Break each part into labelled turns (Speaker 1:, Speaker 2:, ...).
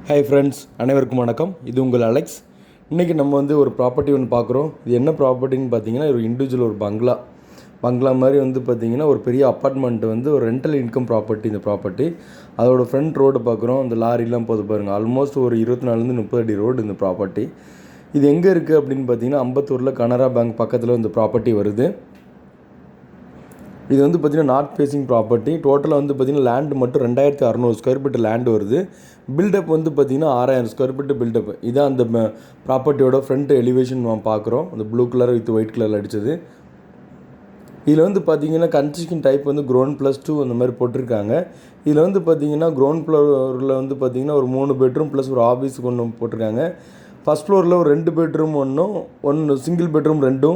Speaker 1: Hi friends, அனைவருக்கும் வணக்கம். இது உங்கள் அலெக்ஸ். இன்றைக்கி நம்ம ஒரு ப்ராப்பர்ட்டி ஒன்று பார்க்குறோம். இது என்ன ப்ராப்பர்ட்டின்னு பார்த்தீங்கன்னா, ஒரு இண்டிவிஜுவல் ஒரு பங்களா மாதிரி பார்த்தீங்கன்னா ஒரு பெரிய அப்பார்ட்மெண்ட் ஒரு ரெண்டல் இன்கம் ப்ராப்பர்ட்டி. இந்த ப்ராப்பர்ட்டி அதோட ஃப்ரண்ட் ரோடு பார்க்குறோம். இந்த லாரிலாம் போது பாருங்கள். ஆல்மோஸ்ட் ஒரு 24-30 அடி ரோடு இந்த ப்ராப்பர்ட்டி. இது எங்கே இருக்குது அப்படின்னு பார்த்தீங்கன்னா, அம்பத்தூரில் கனரா பேங்க் பக்கத்தில் இந்த ப்ராப்பர்ட்டி வருது. இது பார்த்திங்கன்னா நார்த் ஃபேஸிங் ப்ராப்பர்ட்டி. டோட்டலாக பார்த்திங்கன்னா லேண்டு மட்டும் 2600 ஸ்கொயர் ஃபீட் லேண்டு வருது. பில்டப் பார்த்திங்கன்னா 6000 ஸ்கொயர் ஃபீட் பில்டப். இதான் அந்த ப்ராப்பர்ட்டியோட ஃப்ரண்ட் எலிவேஷன் நம்ம பார்க்குறோம். அந்த ப்ளூ கலர் வித் ஒயிட் கலரில் அடித்தது. இதில் பார்த்திங்கன்னா கன்ஸ்ட்ரக்ஷன் டைப் ground+2 அந்த மாதிரி போட்டிருக்காங்க. இதில் பார்த்திங்கன்னா கிரவுண்ட் ஃப்ளோரில் பார்த்திங்கன்னா ஒரு 3 பெட்ரூம் ப்ளஸ் ஒரு ஆஃபீஸுக்கு ஒன்று போட்டிருக்காங்க. ஃபஸ்ட் ஃப்ளோரில் ஒரு 2 பெட்ரூம் ஒன்று சிங்கிள் பெட்ரூம் 2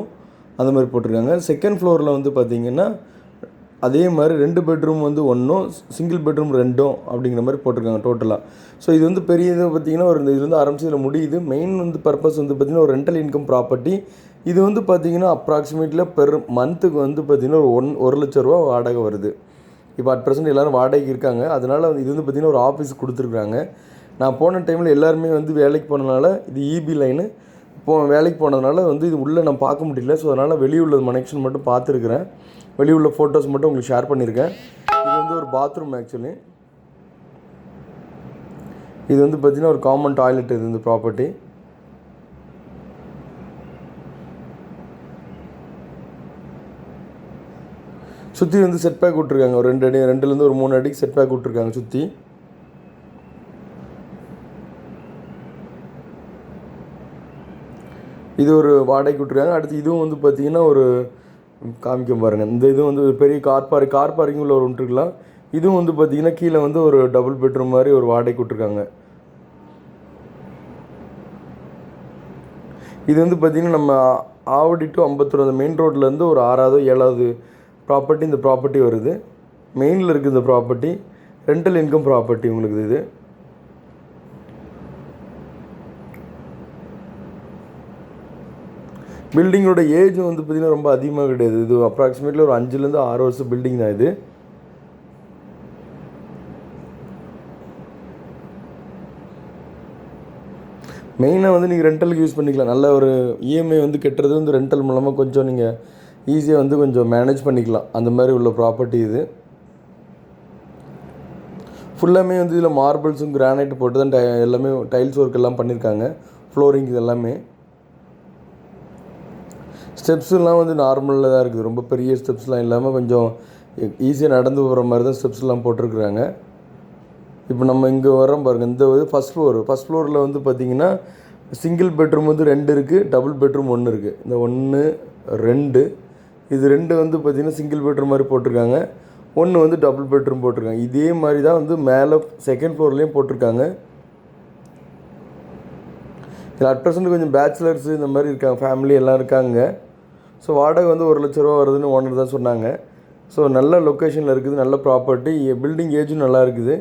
Speaker 1: அந்த மாதிரி போட்டிருக்காங்க. செகண்ட் ஃப்ளோரில் பார்த்திங்கன்னா அதே மாதிரி 2 பெட்ரூம் 1 சிங்கிள் பெட்ரூம் 2 அப்படிங்கிற மாதிரி போட்டிருக்காங்க டோட்டலாக. ஸோ இது பெரிய இது பார்த்திங்கன்னா ஒரு இது ஆரம்பிச்சு இதில் முடியுது. மெயின் பர்பஸ் பார்த்திங்கன்னா ஒரு ரெண்டல் இன்கம் ப்ராப்பர்ட்டி. இது பார்த்திங்கன்னா அப்ராக்சிமேட்லியாக பெர் மந்த்துக்கு பார்த்திங்கன்னா ஒரு 1 லட்ச ரூபா வாடகை வருது. இப்போ அட் ப்ரெசென்ட் எல்லோரும் வாடகைக்கு இருக்காங்க. அதனால் இது பார்த்திங்கன்னா ஒரு ஆஃபீஸ் கொடுத்துருக்குறாங்க. நான் போன டைமில் எல்லாருமே வேலைக்கு போனதுனால இது இபி லைனு வேலைக்கு போனதுனால இது உள்ளே நான் பார்க்க முடியல. ஸோ அதனால் வெளியே உள்ள கனெக்ஷன் மட்டும் பார்த்துருக்குறேன். வெளியே உள்ள ஃபோட்டோஸ் மட்டும் உங்களுக்கு ஷேர் பண்ணியிருக்கேன். இது ஒரு பாத்ரூம். ஆக்சுவலி இது பார்த்திங்கன்னா ஒரு காமன் டாய்லெட். இது இந்த ப்ராப்பர்ட்டி சுற்றி செட் பேக் விட்ருக்காங்க. ஒரு 2 அடி 2லேருந்து ஒரு 3 அடிக்கு செட் பேக் விட்ருக்காங்க சுற்றி. இது ஒரு வாடகைக்கு விட்ருக்காங்க. அடுத்து இதுவும் பார்த்திங்கன்னா ஒரு காமிக்க பாருங்கள். இந்த இது பெரிய கார் பார்க்கிங் உள்ள ஒரு ஒன்று இருக்கலாம். இதுவும் பார்த்திங்கன்னா கீழே ஒரு டபுள் பெட்ரூம் மாதிரி ஒரு வாடகைக்கு விட்ருக்காங்க. இது பார்த்திங்கன்னா நம்ம ஆவடி டு அம்பத்தூர் அந்த மெயின் ரோட்லேருந்து ஒரு 6வது 7வது ப்ராப்பர்ட்டி இந்த ப்ராப்பர்ட்டி வருது. மெயினில் இருக்குது இந்த ப்ராப்பர்ட்டி. ரெண்டல் இன்கம் ப்ராப்பர்ட்டி உங்களுக்கு இது. பில்டிங்கோட ஏஜ் பார்த்திங்கன்னா ரொம்ப அதிகமாக கிடையாது. இது அப்ராக்சிமேட்லி ஒரு 5லேருந்து 6 வருஷம் பில்டிங் தான் இது. மெயினாக நீங்கள் ரெண்டலுக்கு யூஸ் பண்ணிக்கலாம். நல்ல ஒரு இஎம்ஐ கட்டுறது ரெண்டல் மூலமாக கொஞ்சம் நீங்கள் ஈஸியாக கொஞ்சம் மேனேஜ் பண்ணிக்கலாம். அந்த மாதிரி உள்ள ப்ராப்பர்ட்டி இது. ஃபுல்லாமே இதில் மார்பிள்ஸும் கிரானைட் போட்டு தான் எல்லாமே டைல்ஸ் ஒர்க் எல்லாம் பண்ணியிருக்காங்க. ஃப்ளோரிங் இது எல்லாமே. ஸ்டெப்ஸுலாம் நார்மலில் தான் இருக்குது. ரொம்ப பெரிய ஸ்டெப்ஸ்லாம் இல்லாமல் கொஞ்சம் ஈஸியாக நடந்து போகிற மாதிரி தான் ஸ்டெப்ஸ்லாம் போட்டிருக்குறாங்க. இப்போ நம்ம இங்கே வரோம் பாருங்கள். இந்த ஃபஸ்ட் ஃப்ளோரில் பார்த்திங்கன்னா சிங்கிள் பெட்ரூம் 2 இருக்குது, டபுள் பெட்ரூம் 1 இருக்குது. இந்த 1 2 இது 2 பார்த்திங்கன்னா சிங்கிள் பெட்ரூம் மாதிரி போட்டிருக்காங்க. 1 டபுள் பெட்ரூம் போட்டிருக்காங்க. இதே மாதிரி தான் மேலே செகண்ட் ஃப்ளோர்லேயும் போட்டிருக்காங்க. இதில் அட் ப்ரெசென்ட் கொஞ்சம் பேச்சுலர்ஸு இந்த மாதிரி இருக்காங்க, ஃபேமிலி எல்லாம் இருக்காங்க. ஸோ வாடகை 1 லட்ச ரூபா வருதுன்னு ஓனர் தான் சொன்னாங்க. ஸோ நல்ல லொக்கேஷனில் இருக்குது, நல்ல ப்ராப்பர்ட்டி. பில்டிங் ஏஜும் நல்லா இருக்குது,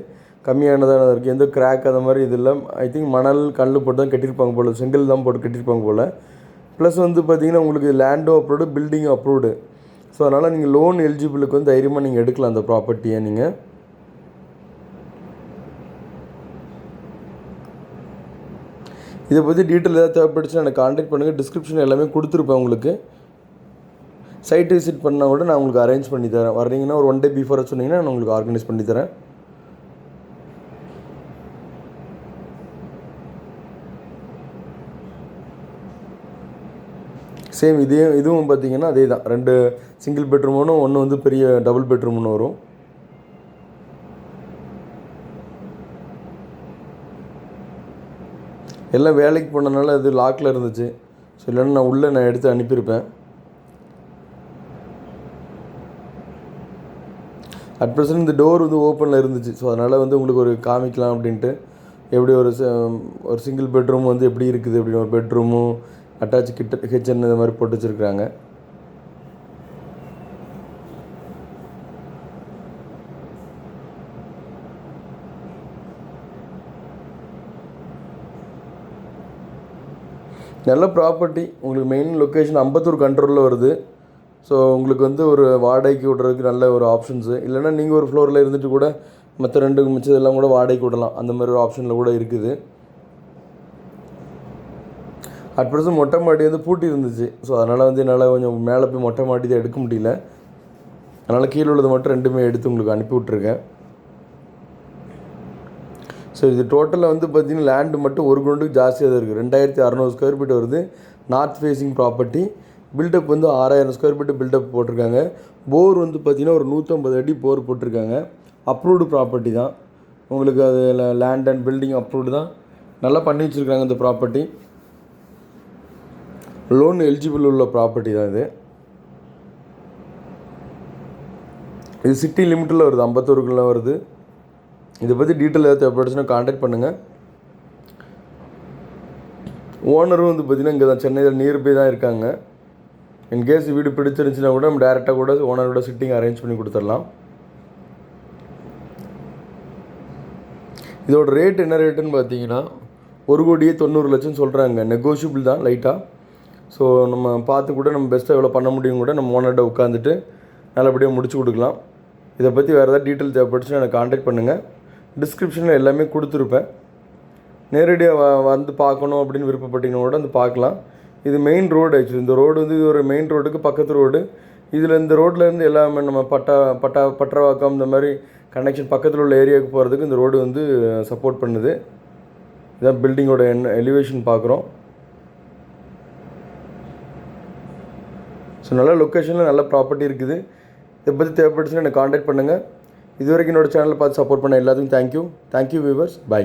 Speaker 1: கம்மியானதாக இருக்குது. எந்த கிராக் அந்த மாதிரி இது இல்லை. ஐ திங்க் மணல் கல் போட்டு தான் கட்டியிருப்பாங்க போல், செங்கல் தான் போட்டு கட்டியிருப்பாங்க போல். ப்ளஸ் பார்த்திங்கன்னா உங்களுக்கு லேண்டும் அப்ரூவ்டு, பில்டிங்கும் அப்ரூவ்டு. ஸோ அதனால் நீங்கள் லோன் எலிஜிபிளுக்கு தைரியமாக நீங்கள் எடுக்கலாம் அந்த ப்ராப்பர்ட்டியை. நீங்கள் இதை பற்றி டீட்டெயில் ஏதாவது தேவைப்படுச்சுன்னா எனக்கு கான்டாக்ட் பண்ணுங்கள். டிஸ்கிரிப்ஷன் எல்லாமே கொடுத்துருப்பேன் உங்களுக்கு. சைட் விசிட் பண்ணால் கூட நான் உங்களுக்கு அரேஞ்ச் பண்ணி தரேன். வர்றீங்கன்னா ஒரு 1 டே பிஃபோராக சொன்னீங்கன்னா நான் உங்களுக்கு ஆர்கனைஸ் பண்ணி தரேன். சேம் இதுவும் பார்த்திங்கன்னா அதே தான். 2 சிங்கிள் பெட்ரூம் 1 பெரிய டபுள் பெட்ரூம் 1 வரும். எல்லாம் வேலைக்கு போனதுனால அது லாக்கில் இருந்துச்சு. ஸோ இல்லைன்னா நான் எடுத்து அனுப்பியிருப்பேன். அட் ப்ரெசென்ட் இந்த டோர் ஓப்பனில் இருந்துச்சு. ஸோ அதனால் உங்களுக்கு ஒரு காமிக்கலாம் அப்படின்ட்டு. எப்படி ஒரு சிங்கிள் பெட்ரூம் எப்படி இருக்குது அப்படின்னு, ஒரு பெட்ரூமும் அட்டாச் கிச்சன் இந்த மாதிரி போட்டு வச்சுருக்குறாங்க. நல்ல ப்ராப்பர்ட்டி. உங்களுக்கு மெயின் லொக்கேஷன் அம்பத்தூர் கண்ட்ரோலில் வருது. ஸோ உங்களுக்கு ஒரு வாடகைக்கு விட்றதுக்கு நல்ல ஒரு ஆப்ஷன்ஸு. இல்லைனா நீங்கள் ஒரு ஃப்ளோரில் இருந்துட்டு கூட மற்ற 2 மிச்சதெல்லாம் கூட வாடகைக்கு விடலாம். அந்த மாதிரி ஒரு ஆப்ஷனில் கூட இருக்குது. அட் ப்ரெசன்ட் மொட்டை மாடி வந்து பூட்டி இருந்துச்சு. ஸோ அதனால் வந்து என்னால் கொஞ்சம் மேலே போய் மொட்டை மாடி தான் எடுக்க முடியல. அதனால் கீழே உள்ளது மட்டும் 2மே எடுத்து உங்களுக்கு அனுப்பி விட்ருக்கேன். ஸோ இது டோட்டலில் வந்து பார்த்திங்கன்னா லேண்டு மட்டும் ஒரு கிரவுண்டுக்கு ஜாஸ்தியாக தான் இருக்குது. 2600 ஸ்கொயர் ஃபீட் வருது. North facing property. பில்டப் வந்து 6000 ஸ்கொயர் ஃபீட்டு பில்டப் போட்டிருக்காங்க. போர் வந்து பார்த்திங்கன்னா ஒரு 150 அடி போர் போட்டிருக்காங்க. அப்ரூவ்டு ப்ராப்பர்ட்டி தான். உங்களுக்கு அது லேண்ட் அண்ட் பில்டிங் அப்ரூவ்டு தான். நல்லா பண்ணி வச்சுருக்காங்க இந்த ப்ராப்பர்ட்டி. லோன் எலிஜிபிள் உள்ள ப்ராப்பர்ட்டி தான் இது. இது சிட்டி லிமிட்டில் வருது, அம்பத்தூருக்குள்ளே வருது. இதை பற்றி டீட்டெயில் ஏதாவது தேவைப்படுச்சுன்னா கான்டாக்ட் பண்ணுங்கள். ஓனரும் வந்து பார்த்திங்கன்னா இங்கே தான் சென்னையில் நியர்பை தான் இருக்காங்க. இன்கேஸ் வீடு பிடிச்சிருந்துச்சுன்னா கூட நம்ம டேரெக்டாக கூட ஓனரோட சிட்டிங் அரேஞ்ச் பண்ணி கொடுத்துடலாம். இதோட ரேட் என்ன ரேட்டுன்னு பார்த்தீங்கன்னா 1,90,00,000 சொல்கிறாங்க. நெகோஷியபிள் தான் லைட்டாக. ஸோ நம்ம பார்த்து கூட நம்ம பெஸ்ட்டாக எவ்வளோ பண்ண முடியும் கூட நம்ம ஓனர்கிட்ட உட்காந்துட்டு நல்லபடியாக முடிச்சு கொடுக்கலாம். இதை பற்றி வேறு ஏதாவது டீட்டெயில் தேவைப்படுச்சுன்னா எனக்கு கான்டாக்ட் பண்ணுங்கள். டிஸ்கிரிப்ஷனில் எல்லாமே கொடுத்துருப்பேன். நேரடியாக வந்து பார்க்கணும் அப்படின்னு விருப்பப்பட்டீங்கன்னா கூட வந்து பார்க்கலாம். இது மெயின் ரோடு. ஆக்சுவலி இந்த ரோடு வந்து இது ஒரு மெயின் ரோடுக்கு பக்கத்து ரோடு. இதில் இந்த ரோட்லேருந்து எல்லாமே நம்ம பட்டரவாக்கம் இந்த மாதிரி கனெக்ஷன் பக்கத்தில் உள்ள ஏரியாவுக்கு போகிறதுக்கு இந்த ரோடு வந்து சப்போர்ட் பண்ணுது. இதான் பில்டிங்கோட எலிவேஷன் பார்க்குறோம். ஸோ நல்ல லொக்கேஷனில் நல்ல ப்ராப்பர்ட்டி இருக்குது. இதை பற்றி தேவைப்படுச்சுன்னா எனக்கு கான்டாக்ட் பண்ணுங்கள். இது வரைக்கும் என்னோடய சேனலை பார்த்து சப்போர்ட் பண்ண எல்லாத்துக்கும் தேங்க்யூ வியூவர்ஸ். பை.